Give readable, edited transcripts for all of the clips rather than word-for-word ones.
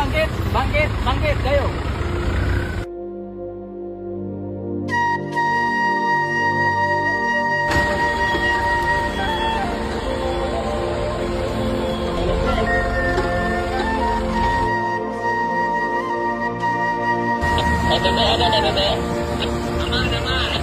bangkit, bangkit, bangkit, ayo. Bebek ada nih bebek. Aman aman.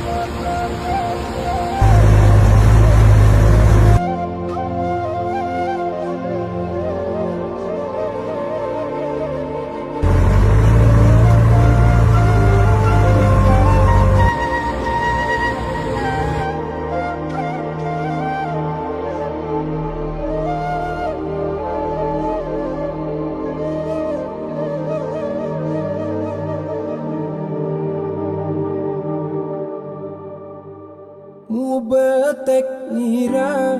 Mubetek nirara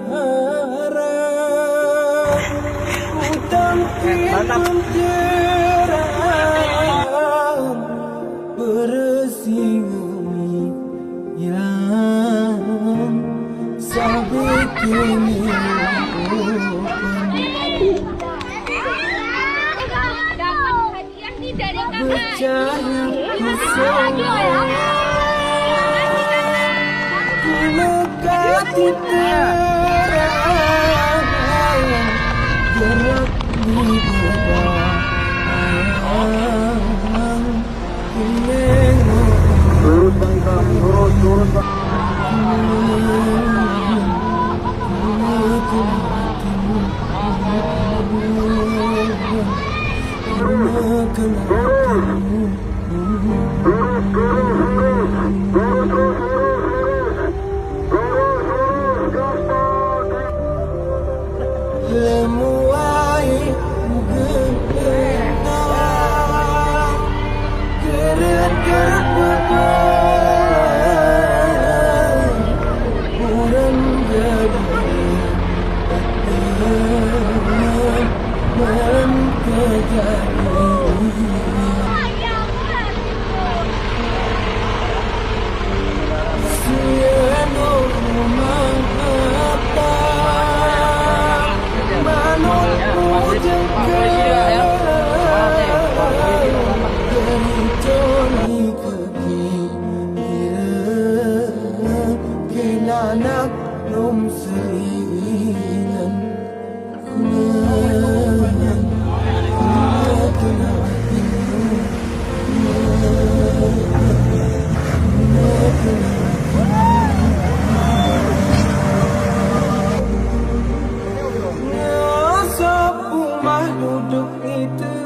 Utang kirim terang Bersinggungi yang Sabit kini Percaya kusaya Mekati terang Gerak di bawah Turun bang, turun bang Lemuai genang Keret-keret beban Urang jadi Dan kejadian Siano mengapa Manutku jengkel Dari Joni ke Kira Kenanak rom selinan Duduk itu